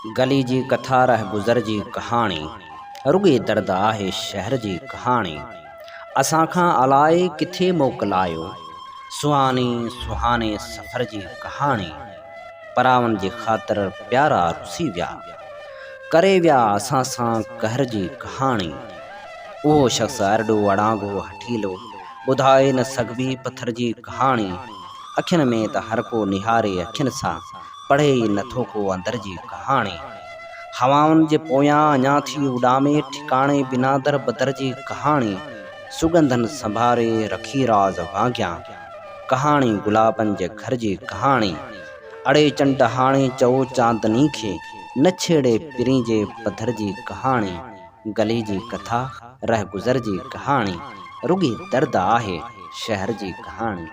गली जी कथा रह गुज़र जी कहाणी, रुॻे दर्द आहे शहर जी कहाणी। असां खां अलाए किथे मोकिलायो, सुहानी सुहाने सफ़र जी कहाणी। परावन जी ख़ातिर प्यारा रुसी विया, करे विया असां सां कहर जी कहाणी। उहो शख़्स अरड़ो अड़ांगो हठीलो, ॿुधाए न सघबी पत्थर जी कहाणी। अखियुनि में त हर को निहारे अखियुनि सां, पढ़े ई नथो को अंदर जी कहाणी। हवाउनि जे पोयां अञा थी उॾामे ठिकाणे बिना दर बदर जी कहाणी। सुगंधन संभारे रखी राज़ वांगियां, कहाणी गुलाबनि जे घर जी कहाणी। अड़े चंड हाणे चओ चांदनी खे, न छेड़े पिरी जे पधर जी कहाणी। गली जी कथा रह गुज़र जी कहाणी, रुॻी दर्द आहे शहर जी कहाणी।